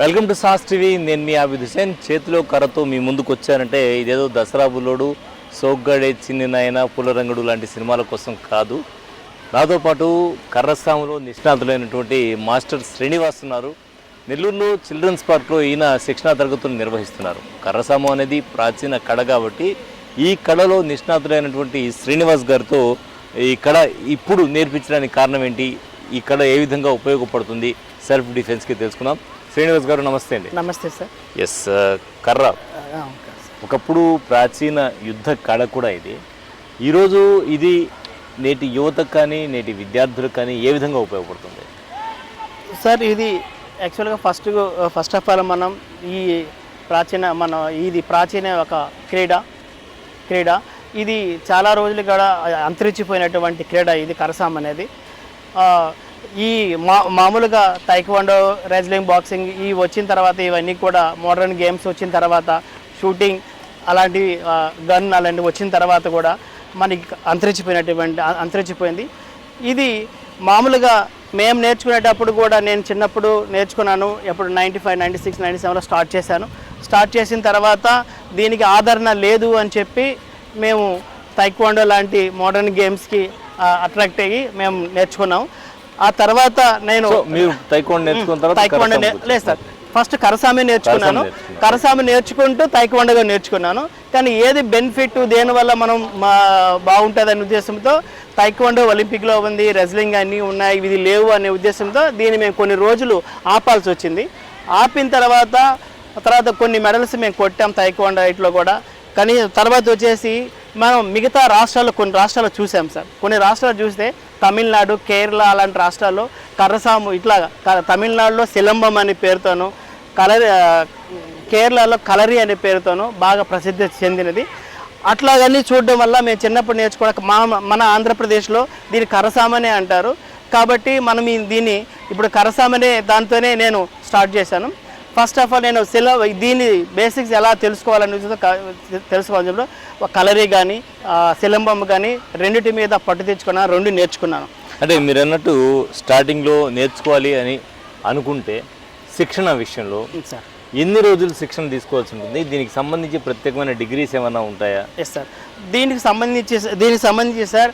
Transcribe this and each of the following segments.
Welcome to sauce TV. నేను మీ ఆబిద్ హుసేన్. చేతిలో కర్రతో మీ ముందుకు వచ్చానంటే ఇదేదో దసరా బుల్లోడు, సోగ్గాడే చిన్ని నాయన, పులరంగుడు లాంటి సినిమాల కోసం కాదు. నాతో పాటు కర్రసాములో నిష్ణాతులైనటువంటి మాస్టర్ శ్రీనివాస్ ఉన్నారు. నెల్లూరులో చిల్డ్రన్స్ పార్క్లో ఈయన శిక్షణా తరగతులు నిర్వహిస్తున్నారు. కర్రసాము అనేది ప్రాచీన కళ కాబట్టి ఈ కళలో నిష్ణాతులైనటువంటి శ్రీనివాస్ గారితో ఈ కళ ఇప్పుడు నేర్పించడానికి కారణం ఏంటి, ఈ కళ ఏ విధంగా ఉపయోగపడుతుంది సెల్ఫ్ డిఫెన్స్కి తెలుసుకుందాం. శ్రీనివాస్ గారు నమస్తే అండి. నమస్తే సార్. ఎస్, కర్ర ఒకప్పుడు ప్రాచీన యుద్ధ కళ కూడా ఇది. ఈరోజు ఇది నేటి యువతకు కానీ నేటి విద్యార్థులకు కానీ ఏ విధంగా ఉపయోగపడుతుంది సార్? ఇది యాక్చువల్గా ఫస్ట్ ఆఫ్ ఆల్ మనం ఈ ఇది ప్రాచీన ఒక క్రీడ ఇది చాలా రోజులు కూడా అంతరించిపోయినటువంటి క్రీడ ఇది కరసాం అనేది. ఈ మామూలుగా తైక్వాండో, రెజ్లింగ్, బాక్సింగ్ ఇవి వచ్చిన తర్వాత ఇవన్నీ కూడా మోడర్న్ గేమ్స్ వచ్చిన తర్వాత షూటింగ్ అలాంటివి గన్ అలాంటివి వచ్చిన తర్వాత కూడా మనకి అంతరించిపోయింది. ఇది మామూలుగా మేము నేర్చుకునేటప్పుడు కూడా నేను చిన్నప్పుడు నేర్చుకున్నాను. ఎప్పుడు 95, 96, 97లో స్టార్ట్ చేసిన తర్వాత దీనికి ఆదరణ లేదు అని చెప్పి మేము తైక్వాండో లాంటి మోడర్న్ గేమ్స్కి అట్రాక్ట్ అయ్యి మేము నేర్చుకున్నాం. ఆ తర్వాత నేను తైక్వాండో లేదు సార్, ఫస్ట్ కరసామి నేర్చుకుంటూ తైక్వాండోగా నేర్చుకున్నాను. కానీ ఏది బెనిఫిట్, దేనివల్ల మనం బాగుంటుంది అనే ఉద్దేశంతో తైక్వాండో ఒలింపిక్లో ఉంది, రెజ్లింగ్ అన్నీ ఉన్నాయి, ఇది లేవు అనే ఉద్దేశంతో దీన్ని మేము కొన్ని రోజులు ఆపాల్సి వచ్చింది. ఆపిన తర్వాత కొన్ని మెడల్స్ మేము కొట్టాం తైక్వాండో ఇట్లో కూడా. కానీ తర్వాత వచ్చేసి మనం మిగతా కొన్ని రాష్ట్రాలు చూసాం సార్. కొన్ని రాష్ట్రాలు చూస్తే తమిళనాడు, కేరళ అలాంటి రాష్ట్రాల్లో కర్రసాము ఇట్లా, తమిళనాడులో సిలంబం అనే పేరుతోనూ, కేరళలో కలరి అనే పేరుతోనూ బాగా ప్రసిద్ధి చెందినది. అట్లాగన్నీ చూడడం వల్ల మేము చిన్నప్పుడు నేర్చుకోవడానికి మన ఆంధ్రప్రదేశ్లో దీన్ని కర్రసామనే అంటారు. కాబట్టి మనం దీన్ని ఇప్పుడు కర్రసామనే దాంతోనే నేను స్టార్ట్ చేశాను. ఫస్ట్ ఆఫ్ ఆల్ నేను దీని బేసిక్స్ ఎలా తెలుసుకోవాలని కలరీ కానీ సిలంబం కానీ రెండింటి మీద పట్టు తెచ్చుకున్నాను, 2 నేర్చుకున్నాను. అంటే మీరు అన్నట్టు స్టార్టింగ్లో నేర్చుకోవాలి అని అనుకుంటే శిక్షణ విషయంలో సార్ ఎన్ని రోజులు శిక్షణ తీసుకోవాల్సి ఉంటుంది? దీనికి సంబంధించి ప్రత్యేకమైన డిగ్రీస్ ఏమైనా ఉంటాయా? ఎస్ సార్, దీనికి సంబంధించి సార్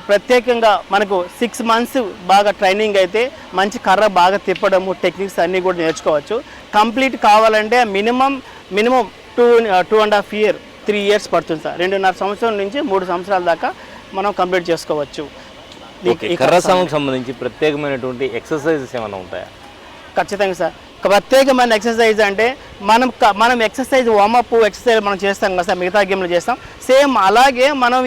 ప్రత్యేకంగా మనకు 6 months బాగా ట్రైనింగ్ అయితే మంచి కర్ర బాగా తిప్పడము, టెక్నిక్స్ అన్నీ కూడా నేర్చుకోవచ్చు. కంప్లీట్ కావాలంటే మినిమం 2.5 years 3 years పడుతుంది సార్. 2.5 సంవత్సరం నుంచి 3 సంవత్సరాల దాకా మనం కంప్లీట్ చేసుకోవచ్చు. కర్రసాముకు సంబంధించి ప్రత్యేకమైనటువంటి ఎక్సర్సైజెస్ ఏమైనా ఉంటాయా? ఖచ్చితంగా సార్. ప్రత్యేకమైన ఎక్సర్సైజ్ అంటే మనం ఎక్సర్సైజ్ వార్మప్ ఎక్సర్సైజ్ మనం చేస్తాం కదా సార్, మిగతా గేమ్లో చేస్తాం. సేమ్ అలాగే మనం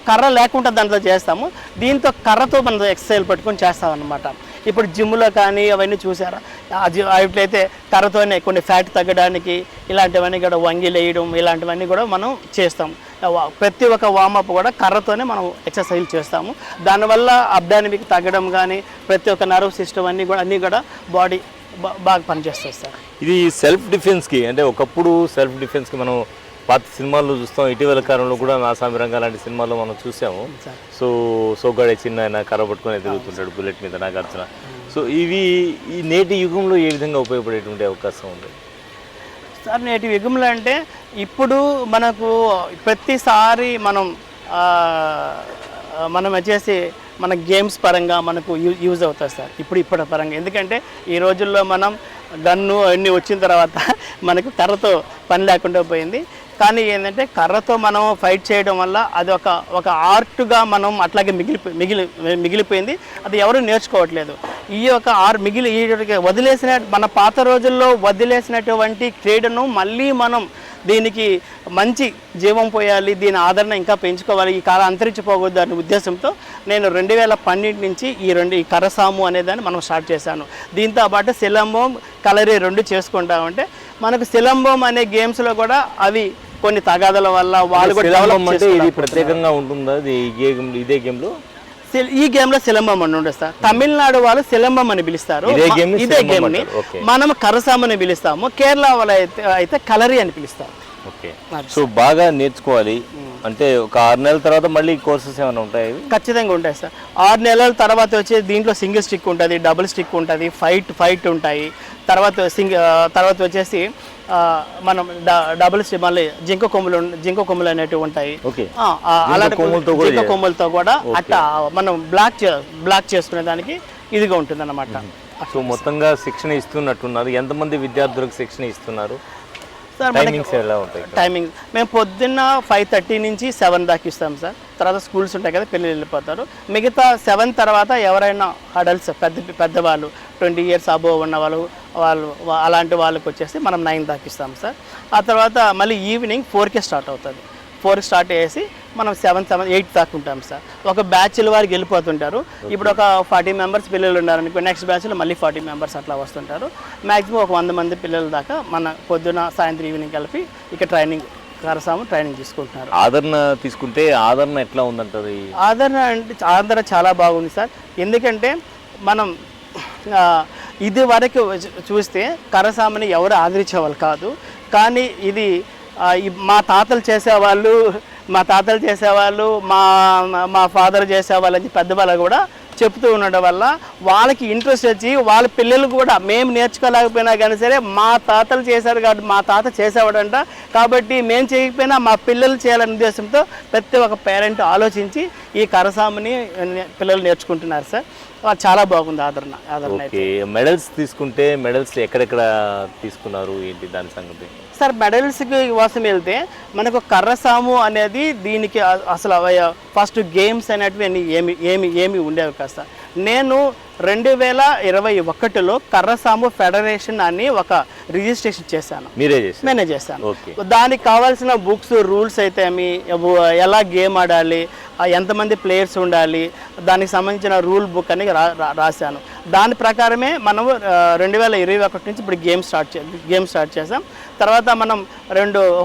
కర్ర లేకుండా దాంట్లో చేస్తాము. దీంతో కర్రతో మనం ఎక్సర్సైజ్ పట్టుకొని చేస్తాం అన్నమాట. ఇప్పుడు జిమ్లో కానీ అవన్నీ చూసారా, అట్లయితే కర్రతోనే కొన్ని ఫ్యాట్ తగ్గడానికి ఇలాంటివన్నీ కూడా వంగి లేయడం ఇలాంటివన్నీ కూడా మనం చేస్తాం. ప్రతి ఒక్క వార్మప్ కూడా కర్రతోనే మనం ఎక్సర్సైజ్ చేస్తాము. దానివల్ల అబ్డానిమిక్ తగ్గడం కానీ ప్రతి ఒక్క నర్వ్ సిస్టమ్ అన్నీ కూడా బాడీ బాగా పనిచేస్తుంది సార్. ఇది సెల్ఫ్ డిఫెన్స్కి, అంటే ఒకప్పుడు సెల్ఫ్ డిఫెన్స్కి మనం పాత సినిమాల్లో చూస్తాం. ఇటీవల కాలంలో కూడా నాసామి రంగా లాంటి సినిమాల్లో మనం చూసాము. సో సోగ్గాడే చిన్న ఆయన కర్ర పట్టుకొని తిరుగుతుంటాడు బుల్లెట్ మీద, నాగార్జున. సో ఇవి ఈ నేటి యుగంలో ఏ విధంగా ఉపయోగపడేటువంటి అవకాశం ఉంది సార్? నేటి యుగంలో అంటే ఇప్పుడు మనకు ప్రతిసారి మనం వచ్చేసి మన గేమ్స్ పరంగా మనకు యూజ్ అవుతుంది సార్ ఇప్పటి పరంగా. ఎందుకంటే ఈ రోజుల్లో మనం గన్ను అన్నీ వచ్చిన తర్వాత మనకు కర్రతో పని లేకుండా పోయింది. కానీ ఏంటంటే కర్రతో మనం ఫైట్ చేయడం వల్ల అది ఒక ఆర్ట్గా మనం అట్లాగే మిగిలిపోయింది. అది ఎవరు నేర్చుకోవట్లేదు. ఈ వదిలేసిన మన పాత రోజుల్లో వదిలేసినటువంటి క్రీడను మళ్ళీ మనం దీనికి మంచి జీవం పోయాలి, దీని ఆదరణ ఇంకా పెంచుకోవాలి, ఈ కాలం అంతరించిపోకూడదు అనే ఉద్దేశంతో నేను 2012 నుంచి ఈ కర్రసాము అనేదాన్ని మనం స్టార్ట్ చేశాను. దీంతో పాటు సిలంబం, కలరీ 2 చేసుకుంటామంటే మనకు సిలంబం అనే గేమ్స్లో కూడా అవి కొన్ని తగాదల వల్ల వాళ్ళు కూడా ప్రత్యేకంగా ఉంటుందా ఇదే గేమ్లో? ఈ గేమ్లో సిలంబం అని ఉండదు సార్. తమిళనాడు వాళ్ళు సిలంబం అని పిలుస్తారు ఇదే గేమ్ని, మనం కరసాం అని పిలుస్తాము. కేరళ వాళ్ళు అయితే కలరీ అని పిలుస్తారు. ఓకే. సో బాగా నేర్చుకోవాలి, అంటే ఒక 6 నెలల తర్వాత మళ్ళీ కోర్సెస్ ఏమైనా ఉంటాయి? ఖచ్చితంగా ఉంటాయి సార్. 6 నెలల తర్వాత వచ్చి దీంట్లో సింగిల్ స్టిక్ ఉంటుంది, డబుల్ స్టిక్ ఉంటుంది, ఫైట్ ఉంటాయి. తర్వాత వచ్చేసి మనం డబుల్ స్టిక్ మళ్ళీ జింక కొమ్ములు అనేటివి ఉంటాయి. అలాంటి జింక కొమ్ములతో కూడా అట్లా మనం బ్లాక్ చేసుకునే దానికి ఇదిగా ఉంటుంది అన్నమాట. సో మొత్తంగా శిక్షణ ఇస్తున్నట్టున్నారు. ఎంతమంది విద్యార్థులకు శిక్షణ ఇస్తున్నారు? సార్ టైమింగ్ మేము పొద్దున్న 5:30 నుంచి 7 దాకా ఇస్తాం సార్. తర్వాత స్కూల్స్ ఉంటాయి కదా, పిల్లలు వెళ్ళిపోతారు. మిగతా 7 తర్వాత ఎవరైనా అడల్ట్స్ పెద్దవాళ్ళు 20 years అబోవ్ ఉన్న వాళ్ళు అలాంటి వాళ్ళకి వచ్చేసి మనం 9 దాకా ఇస్తాం సార్. ఆ తర్వాత మళ్ళీ ఈవినింగ్ 4కే స్టార్ట్ అవుతుంది. 4కి స్టార్ట్ చేసి మనం 8 దాకా ఉంటాం సార్. ఒక బ్యాచ్ల వారికి వెళ్ళిపోతుంటారు. ఇప్పుడు ఒక 40 మెంబర్స్ పిల్లలు ఉన్నారనుకో, నెక్స్ట్ బ్యాచ్లో మళ్ళీ 40 మెంబర్స్ అట్లా వస్తుంటారు. మ్యాక్సిమం ఒక 100 మంది పిల్లల దాకా మన పొద్దున సాయంత్రం ఈవినింగ్ కలిపి ఇక్కడ ట్రైనింగ్ తీసుకుంటున్నారు. ఆదరణ తీసుకుంటే ఆదరణ ఎట్లా ఉందంటారు? ఆదరణ చాలా బాగుంది సార్. ఎందుకంటే మనం ఇది వరకు చూస్తే కర్రసామని ఎవరు ఆదరించేవాళ్ళు కాదు. కానీ ఇది మా తాతలు చేసేవాళ్ళు, మా ఫాదర్ చేసేవాళ్ళు అని పెద్దవాళ్ళు కూడా చెప్తూ ఉండడం వల్ల వాళ్ళకి ఇంట్రెస్ట్ వచ్చి వాళ్ళ పిల్లలు కూడా మేము నేర్చుకోలేకపోయినా కానీ సరే మా తాతలు చేశారు కాబట్టి మా తాత చేసేవాడంట కాబట్టి మేము చేయకపోయినా మా పిల్లలు చేయాలనే ఉద్దేశంతో ప్రతి ఒక్క పేరెంట్ ఆలోచించి ఈ కర్రసామని పిల్లలు నేర్చుకుంటున్నారు సార్. చాలా బాగుంది ఆదరణ. మెడల్స్ తీసుకుంటే మెడల్స్ ఎక్కడెక్కడ తీసుకున్నారు, ఏంటి దాని సంగతి? సార్ మెడల్స్కి కోసం వెళ్తే మనకు కర్రసాము అనేది దీనికి అసలు ఫస్ట్ గేమ్స్ అనేటివి ఏమి ఉండేవి కాదు సార్. నేను 2021లో కర్రసాము ఫెడరేషన్ అని ఒక రిజిస్ట్రేషన్ చేశాను. నేనే చేశాను. దానికి కావాల్సిన బుక్స్, రూల్స్ అయితే ఎలా గేమ్ ఆడాలి, ఎంతమంది ప్లేయర్స్ ఉండాలి, దానికి సంబంధించిన రూల్ బుక్ అని రాశాను. దాని ప్రకారమే మనం 2021 నుంచి ఇప్పుడు గేమ్ స్టార్ట్ చేసాం. తర్వాత మనం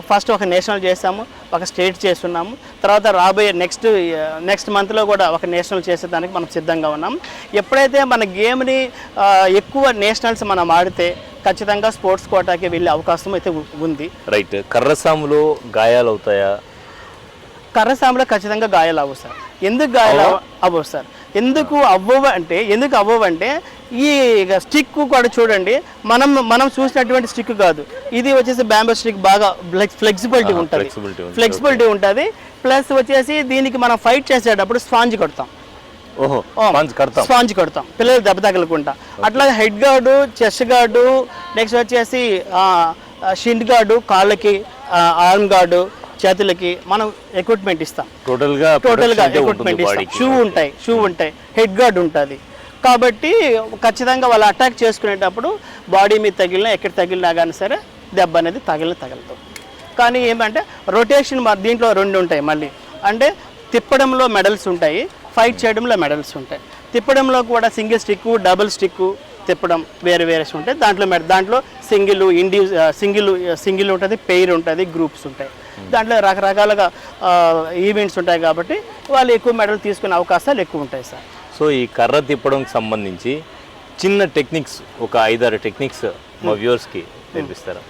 ఫస్ట్ ఒక నేషనల్ చేసాము, ఒక స్టేట్ చేస్తున్నాము. తర్వాత రాబోయే నెక్స్ట్ మంత్లో కూడా ఒక నేషనల్ చేసేదానికి మనం సిద్ధంగా ఉన్నాం. ఎప్పుడైతే మన గేమ్ని ఎక్కువ నేషనల్స్ మనం ఆడితే ఖచ్చితంగా స్పోర్ట్స్ కోటాకి వెళ్ళే అవకాశం అయితే ఉంది. రైట్. కర్రసాములో గాయాలు అవుతాయా? కర్రసాములో ఖచ్చితంగా గాయాలు అవ్వవు సార్. ఎందుకు గాయాలు అవ్వవు సార్? ఎందుకు అవ్వవు అంటే ఈ స్టిక్ కూడా చూడండి, మనం చూసినటువంటి స్టిక్ కాదు. ఇది వచ్చేసి బ్యాంబో స్టిక్, బాగా ఫ్లెక్సిబిలిటీ ఉంటుంది. ప్లస్ వచ్చేసి దీనికి మనం ఫైట్ చేసేటప్పుడు స్పాంజ్ కడతాం, పిల్లలు దెబ్బ తగలకుండా. అట్లాగే head guard, chest guard, next వచ్చేసి షిండ్ గార్డు, కాళ్ళకి ఆర్మ్ గార్డు, చేతులకి మనం ఎక్విప్మెంట్ ఇస్తాం. టోటల్గా ఎక్విప్మెంట్ ఇస్తాం. షూ ఉంటాయి, హెడ్ గార్డ్ ఉంటుంది. కాబట్టి ఖచ్చితంగా వాళ్ళు అటాక్ చేసుకునేటప్పుడు బాడీ మీద ఎక్కడ తగిలినా కానీ సరే దెబ్బ అనేది తగలదు. కానీ ఏమంటే రొటేషన్ దీంట్లో 2 ఉంటాయి. మళ్ళీ అంటే తిప్పడంలో మెడల్స్ ఉంటాయి, ఫైట్ చేయడంలో మెడల్స్ ఉంటాయి. తిప్పడంలో కూడా సింగిల్ స్టిక్, డబుల్ స్టిక్ తిప్పడం వేరే ఉంటాయి. దాంట్లో సింగిల్ ఉంటుంది, పెయిర్ ఉంటుంది, గ్రూప్స్ ఉంటాయి. దాంట్లో రకరకాలుగా ఈవెంట్స్ ఉంటాయి కాబట్టి వాళ్ళు ఎక్కువ మెడల్ తీసుకునే అవకాశాలు ఎక్కువ ఉంటాయి సార్. సో ఈ కర్ర తిప్పడంకి సంబంధించి చిన్న టెక్నిక్స్, ఒక 5-6 టెక్నిక్స్ మా వ్యూవర్స్కి నేర్పిస్తారా?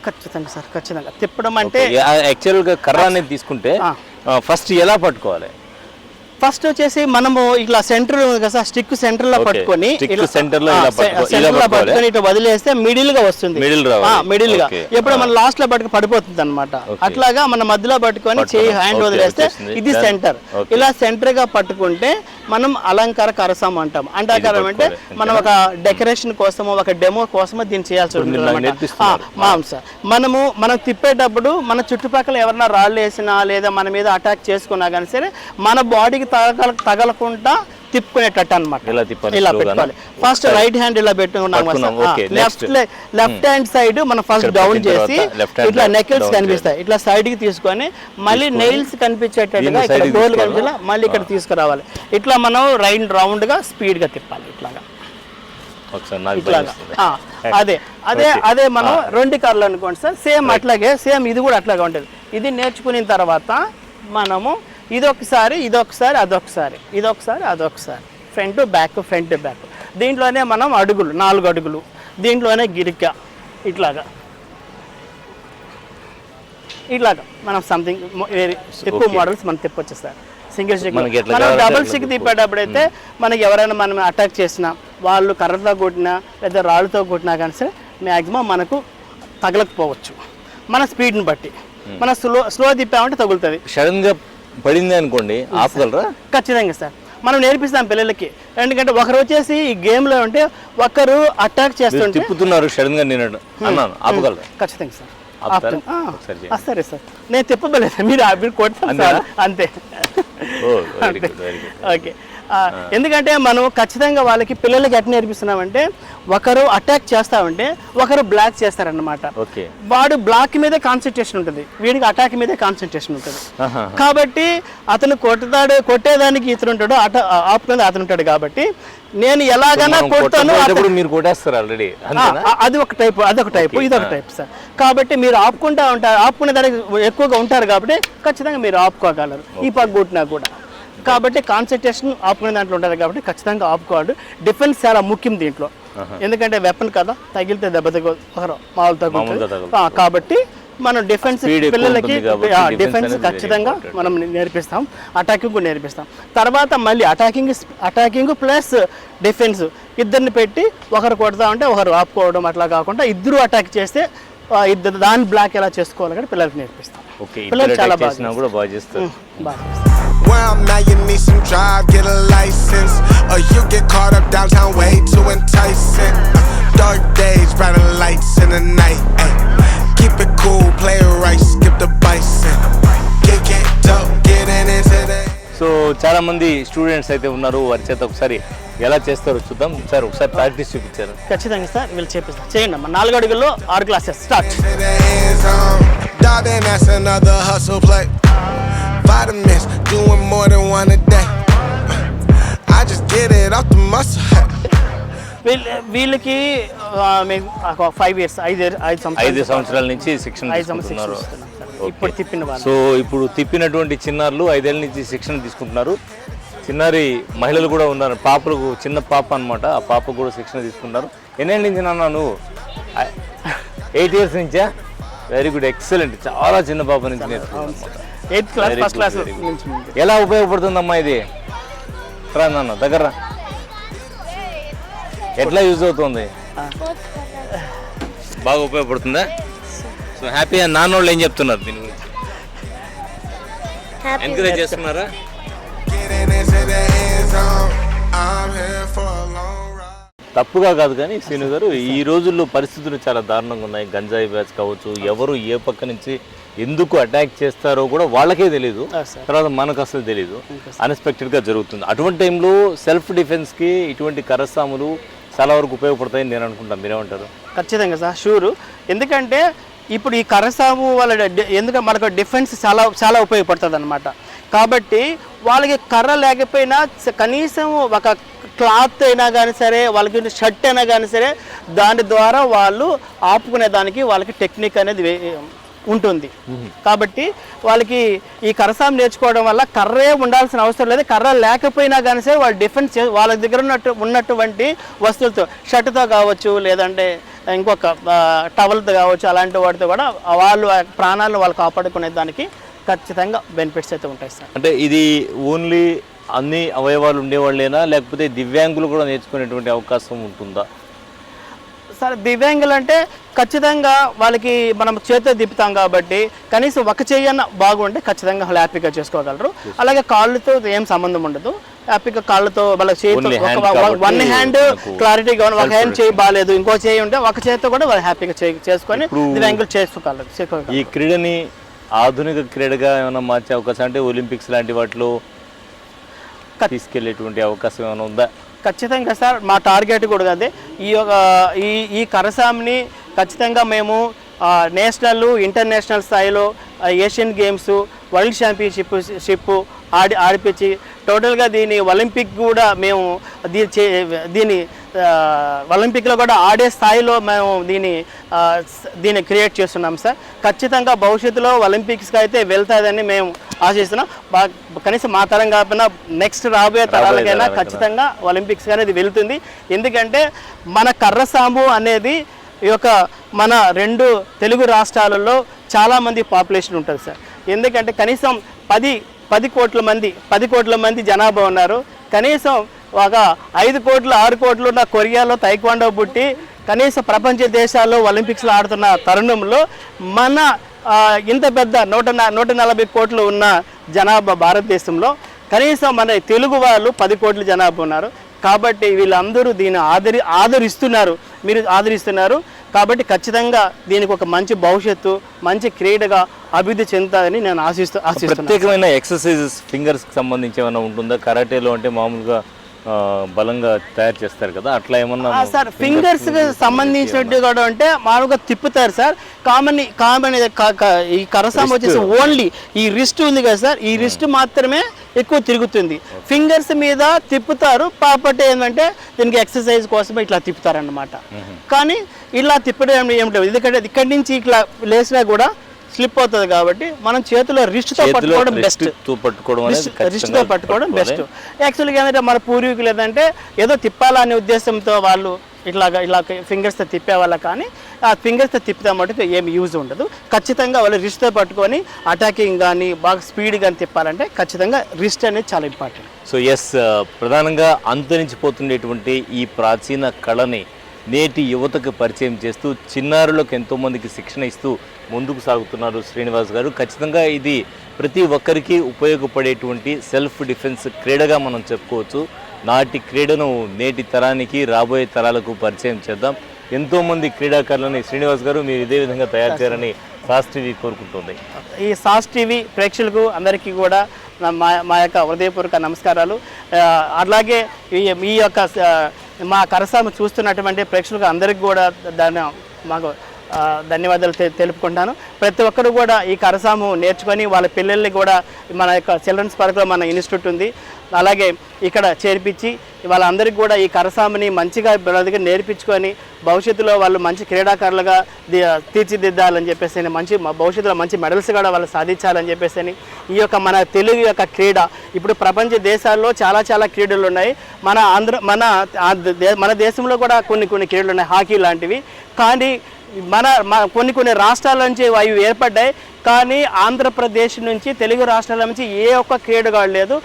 ఖచ్చితంగా సార్, ఖచ్చితంగా. తిప్పడం అంటే యాక్చువల్గా కర్ర అనేది తీసుకుంటే ఫస్ట్ ఎలా పట్టుకోవాలి? ఫస్ట్ వచ్చేసి మనము ఇట్లా సెంటర్ కదా, స్టిక్ సెంటర్ లో పట్టుకొని ఇట్లా వదిలేస్తే మిడిల్ గా వస్తుంది. మిడిల్ గా ఎప్పుడు మన లాస్ట్ లో పడిపోతుంది అనమాట. అట్లాగా మన మధ్యలో పట్టుకొని చేయి హ్యాండ్ వదిలేస్తే ఇది సెంటర్. ఇలా సెంటర్ గా పట్టుకుంటే మనం అలంకార కరసాము అంటాం. అంటాకారం అంటే మనం ఒక డెకరేషన్ కోసమో ఒక డెమో కోసమో దీన్ని చేయాల్సి ఉంటుంది. మనం తిప్పేటప్పుడు మన చుట్టుపక్కల ఎవరైనా రాళ్ళు వేసినా లేదా మన మీద అటాక్ చేసుకున్నా కానీ సరే మన బాడీకి తగలకుండా తిప్పుకునేటట్టు అనమాట. ఇలా పెట్టుకోవాలి. ఫస్ట్ రైట్ హ్యాండ్ ఇలా పెట్టుకున్నాం, లెఫ్ట్ హ్యాండ్ సైడ్ మనం ఫస్ట్ డౌన్ చేసి ఇట్లా నెకిల్స్ కనిపిస్తాయి, ఇట్లా సైడ్ కి తీసుకొని మళ్ళీ నెయిల్స్ కనిపించేటట్టుగా ఇక్కడ గోల్ కనిపించేలా మళ్ళీ ఇక్కడ తీసుకురావాలి. ఇట్లా మనం రౌండ్ గా స్పీడ్ గా తిప్పాలి. ఇట్లాగా అదే మనం 2 కర్రలు అనుకోండి సార్. సేమ్ అట్లాగే ఇది కూడా అట్లాగే ఉంటుంది. ఇది నేర్చుకున్న తర్వాత మనము ఇదొకసారి అదొకసారి ఫ్రంట్ బ్యాక్. దీంట్లోనే మనం 4 అడుగులు, దీంట్లోనే గిరిక ఇట్లాగా ఇట్లాగా మనం సంథింగ్ ఎక్కువ మోడల్స్ మనం తిప్పొచ్చు సార్. సింగిల్ స్టిక్ మనకి ఎట్లా మనం కావాలంటే డబుల్ అట్లా స్టిక్ తిప్పేటప్పుడు అయితే మనకి ఎవరైనా మనం అటాక్ చేసినా, వాళ్ళు కర్రతో కొట్టినా లేదా రాళ్ళతో కొట్టినా కానీ సరే మ్యాక్సిమం మనకు తగలకపోవచ్చు మన స్పీడ్ని బట్టి. మనం స్లో తిప్పామంటే తగులుతుంది. సడన్ గా పడింది అనుకోండి ఆపగలరా? ఖచ్చితంగా సార్, మనం నేర్పిస్తాం పిల్లలకి. ఎందుకంటే ఒకరు వచ్చేసి ఈ గేమ్లో ఉంటే ఒకరు అటాక్ చేస్తుంటే తిప్పుతున్నారు సడన్ గా నేను అన్నాను ఆపగలరా? ఖచ్చితంగా సార్. ఆపుతారా? ఒకసారి చేయండి. సరే సార్, నేను తిప్పబలేదు, మీరు కొడతాను సార్ అంతే. Oh very good very good. Okay, ఎందుకంటే మనం ఖచ్చితంగా వాళ్ళకి పిల్లలకి ఎట్లా నేర్పిస్తున్నామంటే ఒకరు అటాక్ చేస్తామంటే ఒకరు బ్లాక్ చేస్తారన్నమాట. ఓకే, వాడు బ్లాక్ మీదే కాన్సన్ట్రేషన్ ఉంటుంది, వీడికి అటాక్ మీదే కాన్సన్ట్రేషన్ ఉంటుంది. కాబట్టి అతను కొట్టేదానికి ఇతను ఉంటాడు, ఆపుకునేది అతను ఉంటాడు. కాబట్టి నేను ఎలాగైనా కొడతాను. మీరు కొట్టేస్తారు ఆల్రెడీ, అది ఒక టైపు, అదొక టైపు, ఇదొక టైప్ సార్. కాబట్టి మీరు ఆపుకునే దానికి ఎక్కువగా ఉంటారు కాబట్టి ఖచ్చితంగా మీరు ఆపుకోగలరు ఈ పక్క కొట్టినా కూడా. కాబట్టి కాన్సన్ట్రేషన్ ఆపుకునే దాంట్లో ఉంటుంది కాబట్టి ఖచ్చితంగా ఆపుకోవాలి. డిఫెన్స్ చాలా ముఖ్యం దీంట్లో, ఎందుకంటే వెపన్ కదా, తగిలితే దెబ్బ మామూలు తగ్గుతుంది. కాబట్టి మనం డిఫెన్స్ పిల్లలకి డిఫెన్స్ ఖచ్చితంగా మనం నేర్పిస్తాం, అటాకింగ్ కూడా నేర్పిస్తాం. తర్వాత మళ్ళీ అటాకింగ్ ప్లస్ డిఫెన్స్ ఇద్దరిని పెట్టి ఒకరు కొడతా ఉంటే ఒకరు ఆపుకోవడం అట్లా కాకుండా ఇద్దరు అటాక్ చేస్తే ఇద్దరు దాని బ్లాక్ ఎలా చేసుకోవాలి కానీ పిల్లలకి నేర్పిస్తాం. పిల్లలు చాలా బాగా చేస్తారు. Where I'm now, you need some drive, get a license, or you get caught up downtown way too enticing. Dark days, brighter lights in the night. Ay. Keep it cool, play it right, skip the bison. Get up, getting into that. So చాలా మంది students అయితే ఉన్నారు, వారి చేత ఒకసారి ఎలా చేస్తారో చూద్దాం సార్. ఒకసారి ప్రాక్టీస్ చూపించారు. ఖచ్చితంగా సార్, వీళ్ళు చేపిస్తారు. చేయండి అమ్మా. 4 అడుగుల్లో 6 classes start. Darling, that's another hustle play. Vitamins, doing more than one a day. I just get it off the muscle. వీళ్ళకి 5 years, 5 సంవత్సరాల నుంచి శిక్షణ తీసుకుంటున్నారు. ఇప్పుడు తిప్పిన వాళ్ళు. సో ఇప్పుడు తిప్పినటువంటి చిన్నారులు 5 ఏళ్ళ నుంచి శిక్షణ తీసుకుంటున్నారు. చిన్నారి మహిళలు కూడా ఉన్నారు, పాపలకు, చిన్న పాప అనమాట, ఆ పాపకు కూడా శిక్షణ తీసుకుంటున్నారు. ఎన్నేళ్ళ నుంచి నాన్న నువ్వు? 8 years నుంచా? Very good, excellent. చాలా చిన్న పాప నుంచి నేర్చుకున్నాను. 8th class, 1st class. ఎలా ఉపయోగపడుతుందమ్మా ఇది? రా నాన్న దగ్గర, ఎట్లా యూజ్ అవుతుంది? బాగా ఉపయోగపడుతుందా? సో హ్యాపీ అని నాన్న వాళ్ళు ఏం చెప్తున్నారు దీని గురించి? ఎంకరేజ్ చేస్తున్నారా? తప్పుగా కాదు కానీ శ్రీను గారు, ఈ రోజుల్లో పరిస్థితులు చాలా దారుణంగా ఉన్నాయి. గంజాయి బ్యాచ్ కావచ్చు, ఎవరు ఏ పక్క నుంచి ఎందుకు అటాక్ చేస్తారో కూడా వాళ్ళకే తెలియదు, తర్వాత మనకు అసలు తెలియదు, అన్ఎక్స్పెక్టెడ్గా జరుగుతుంది. అటువంటి టైంలో సెల్ఫ్ డిఫెన్స్కి ఇటువంటి కర్రసాములు చాలా వరకు ఉపయోగపడతాయని నేను అనుకుంటాను. మీరేమంటారు? ఖచ్చితంగా సార్, షూరు. ఎందుకంటే ఇప్పుడు ఈ కర్రసాము వాళ్ళ ఎందుకంటే మనకు డిఫెన్స్ చాలా చాలా ఉపయోగపడుతుంది అనమాట. కాబట్టి వాళ్ళకి కర్ర లేకపోయినా కనీసం ఒక క్లాత్ అయినా కానీ సరే, వాళ్ళకి షర్ట్ అయినా కానీ సరే, దాని ద్వారా వాళ్ళు ఆపుకునే దానికి వాళ్ళకి టెక్నిక్ అనేది ఉంటుంది. కాబట్టి వాళ్ళకి ఈ కర్రసాం నేర్చుకోవడం వల్ల కర్రే ఉండాల్సిన అవసరం లేదు. కర్ర లేకపోయినా కానీ సరే వాళ్ళు డిఫెన్స్ వాళ్ళ దగ్గర ఉన్నటువంటి వస్తువులతో, షర్ట్తో కావచ్చు, లేదంటే ఇంకొక టవల్తో కావచ్చు, అలాంటి వాటితో కూడా వాళ్ళు ప్రాణాలను వాళ్ళు కాపాడుకునే దానికి ఖచ్చితంగా బెనిఫిట్స్ అయితే ఉంటాయి సార్. అంటే ఇది ఓన్లీ అన్ని అవయవాలు ఉండేవాళ్ళేనా, లేకపోతే దివ్యాంగులు కూడా నేర్చుకునేటువంటి అవకాశం ఉంటుందా? సరే, దివ్యాంగులు అంటే ఖచ్చితంగా వాళ్ళకి మనం చేతితో తిప్పుతాం కాబట్టి కనీసం ఒక చెయ్యన్న బాగుంటే ఖచ్చితంగా హ్యాపీగా చేసుకోగలరు. అలాగే కాళ్ళతో ఏం సంబంధం ఉండదు, హ్యాపీగా కాళ్ళతో వాళ్ళ చేతితో వన్ హ్యాండ్ క్లారిటీగా ఒక హ్యాండ్ చేయి బాగాలేదు, ఇంకో చేయి ఉంటే ఒక చేతితో కూడా వాళ్ళు హ్యాపీగా చేసుకొని దివ్యాంగులు చేసుకోగలరు. ఈ క్రీడని ఆధునిక క్రీడగా ఏమైనా మార్చే అవకాశం, అంటే ఒలింపిక్స్ లాంటి వాటిలో తీసుకెళ్లేటువంటి అవకాశం ఏమైనా ఉందా? ఖచ్చితంగా సార్, మా టార్గెట్ కూడా అదే. ఈ కర్రసాంని ఖచ్చితంగా మేము నేషనల్, ఇంటర్నేషనల్ స్థాయిలో ఏషియన్ గేమ్స్, వరల్డ్ ఛాంపియన్షిప్ ఆడిపించి టోటల్గా దీని ఒలింపిక్ కూడా మేము దీని ఒలింపిక్లో కూడా ఆడే స్థాయిలో మేము దీన్ని క్రియేట్ చేస్తున్నాం సార్. ఖచ్చితంగా భవిష్యత్తులో ఒలింపిక్స్కి అయితే వెళ్తాదని మేము ఆశిస్తున్నాం. కనీసం మా తరం కాకపోయినా నెక్స్ట్ రాబోయే తరాలకైనా ఖచ్చితంగా ఒలింపిక్స్ అనేది వెళ్తుంది. ఎందుకంటే మన కర్రసాంబు అనేది ఈ యొక్క మన 2 తెలుగు రాష్ట్రాలలో చాలామంది పాపులేషన్ ఉంటుంది సార్. ఎందుకంటే కనీసం 10 కోట్ల మంది జనాభా ఉన్నారు. కనీసం ఒక 5 కోట్లు 6 కోట్లు ఉన్న కొరియాలో తైక్వాండో పుట్టి కనీసం ప్రపంచ దేశాల్లో ఒలింపిక్స్లో ఆడుతున్న తరుణంలో మన ఇంత పెద్ద 140 కోట్లు ఉన్న జనాభా భారతదేశంలో కనీసం మన తెలుగు వాళ్ళు 10 కోట్ల జనాభా ఉన్నారు. కాబట్టి వీళ్ళందరూ దీన్ని మీరు ఆదరిస్తున్నారు. కాబట్టి ఖచ్చితంగా దీనికి ఒక మంచి భవిష్యత్తు, మంచి క్రీడగా అభివృద్ధి చెందుతుందని నేను ఆశిస్తున్నాను. ప్రత్యేకమైన ఎక్సర్సైజెస్ ఫింగర్స్కి సంబంధించి ఏమైనా ఉంటుందా? కరాటేలో అంటే మామూలుగా బలంగా తయారు చేస్తారు కదా, అట్లా ఏమన్నా? సార్ ఫింగర్స్ సంబంధించినట్టు కూడా అంటే మామూలుగా తిప్పుతారు సార్. కామన్ ఈ కరసాం వచ్చేసి ఓన్లీ ఈ రిస్ట్ ఉంది కదా సార్, ఈ రిస్ట్ మాత్రమే ఎక్కువ తిరుగుతుంది. ఫింగర్స్ మీద తిప్పుతారు. పాపట్ ఏంటంటే దీనికి ఎక్సర్సైజ్ కోసమే ఇట్లా తిప్పుతారన్నమాట. కానీ ఇలా తిప్పడం ఏమిటో, ఎందుకంటే ఇక్కడి నుంచి ఇట్లా లేసినా కూడా స్లిప్ అవుతుంది కాబట్టి మనం చేతిలో రిస్ట్తో పట్టుకోవడం బెస్ట్. రిస్ట్తో పట్టుకోవడం బెస్ట్. యాక్చువల్గా ఏంటంటే మన పూర్వీకులు ఏంటంటే ఏదో తిప్పాలనే ఉద్దేశంతో వాళ్ళు ఇలా ఫింగర్స్తో తిప్పేవాళ్ళ, కానీ ఆ ఫింగర్స్తో తిప్పితే మటుకు ఏమి యూజ్ ఉండదు. ఖచ్చితంగా వాళ్ళు రిస్ట్తో పట్టుకొని అటాకింగ్ కానీ బాగా స్పీడ్ కానీ తిప్పాలంటే ఖచ్చితంగా రిస్ట్ అనేది చాలా ఇంపార్టెంట్. సో ఎస్, ప్రధానంగా అంతరించిపోతుండేటువంటి ఈ ప్రాచీన కళని నేటి యువతకు పరిచయం చేస్తూ చిన్నారులకు ఎంతోమందికి శిక్షణ ఇస్తూ ముందుకు సాగుతున్నారు శ్రీనివాస్ గారు. ఖచ్చితంగా ఇది ప్రతి ఒక్కరికి ఉపయోగపడేటువంటి సెల్ఫ్ డిఫెన్స్ క్రీడగా మనం చెప్పుకోవచ్చు. నాటి క్రీడను నేటి తరానికి, రాబోయే తరాలకు పరిచయం చేద్దాం. ఎంతోమంది క్రీడాకారులని శ్రీనివాస్ గారు మీరు ఇదే విధంగా తయారు చేయాలని సాస్ టీవీ కోరుకుంటుంది. ఈ సాస్ టీవీ ప్రేక్షకులకు అందరికీ కూడా మా యొక్క హృదయపూర్వక నమస్కారాలు. అలాగే మీ యొక్క మా కరసాము చూస్తున్నటువంటి ప్రేక్షకులకు అందరికీ కూడా మాకు ధన్యవాదాలు తెలుపుకుంటాను. ప్రతి ఒక్కరు కూడా ఈ కరసాము నేర్చుకొని వాళ్ళ పిల్లల్ని కూడా మన యొక్క చిల్డ్రన్స్ పార్క్లో మన ఇన్స్టిట్యూట్ ఉంది, అలాగే ఇక్కడ చేర్పించి వాళ్ళందరికీ కూడా ఈ కరసాముని మంచిగా నేర్పించుకొని భవిష్యత్తులో వాళ్ళు మంచి క్రీడాకారులుగా తీర్చిదిద్దాలని చెప్పేసి, భవిష్యత్తులో మంచి మెడల్స్ కూడా వాళ్ళు సాధించాలని చెప్పేసి ఈ యొక్క మన తెలుగు యొక్క క్రీడ ఇప్పుడు ప్రపంచ దేశాల్లో చాలా క్రీడలు ఉన్నాయి. మన దేశంలో కూడా కొన్ని క్రీడలు ఉన్నాయి, హాకీ లాంటివి. కానీ కొన్ని రాష్ట్రాల నుంచి అవి ఏర్పడ్డాయి. కానీ ఆంధ్రప్రదేశ్ నుంచి, తెలుగు రాష్ట్రాల నుంచి ఏ ఒక్క క్రీడగాడు లేదు.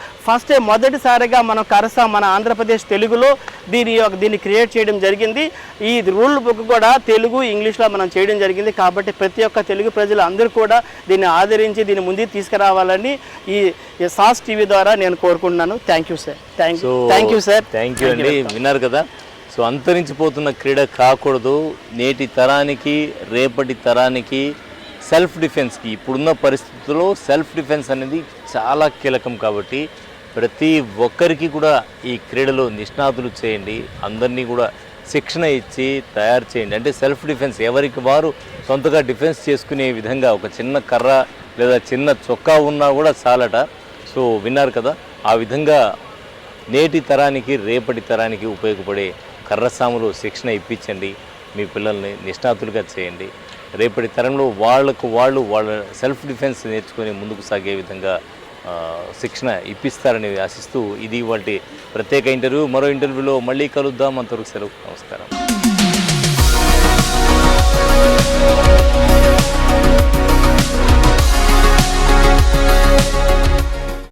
మొదటిసారిగా మనం మన ఆంధ్రప్రదేశ్ తెలుగులో దీన్ని క్రియేట్ చేయడం జరిగింది. ఈ రూల్ బుక్ కూడా తెలుగు, ఇంగ్లీష్లో మనం చేయడం జరిగింది. కాబట్టి ప్రతి ఒక్క తెలుగు ప్రజలు అందరూ కూడా దీన్ని ఆదరించి దీన్ని ముందుకు తీసుకురావాలని ఈ సాస్ టీవీ ద్వారా నేను కోరుకుంటున్నాను. Thank you sir. Thank you sir. Thank you అండి. విన్నారు కదా, సో అంతరించిపోతున్న క్రీడ కాకూడదు. నేటి తరానికి, రేపటి తరానికి సెల్ఫ్ డిఫెన్స్కి ఇప్పుడున్న పరిస్థితుల్లో సెల్ఫ్ డిఫెన్స్ అనేది చాలా కీలకం. కాబట్టి ప్రతి ఒక్కరికి కూడా ఈ క్రీడలో నిష్ణాతులు చేయండి, అందరినీ కూడా శిక్షణ ఇచ్చి తయారు చేయండి. అంటే సెల్ఫ్ డిఫెన్స్ ఎవరికి వారు సొంతగా డిఫెన్స్ చేసుకునే విధంగా ఒక చిన్న కర్ర లేదా చిన్న చొక్కా ఉన్నా కూడా చాలట. సో విన్నారు కదా, ఆ విధంగా నేటి తరానికి, రేపటి తరానికి ఉపయోగపడే కర్రసాములు శిక్షణ ఇప్పించండి. మీ పిల్లల్ని నిష్ణాతులుగా చేయండి. రేపటి తరంలో వాళ్ళ సెల్ఫ్ డిఫెన్స్ నేర్చుకొని ముందుకు సాగే విధంగా శిక్షణ ఇప్పిస్తారని ఆశిస్తూ ఇది వాటి ప్రత్యేక ఇంటర్వ్యూ. మరో ఇంటర్వ్యూలో మళ్ళీ కలుద్దాం. అంతవరకు సెలవు. నమస్కారం.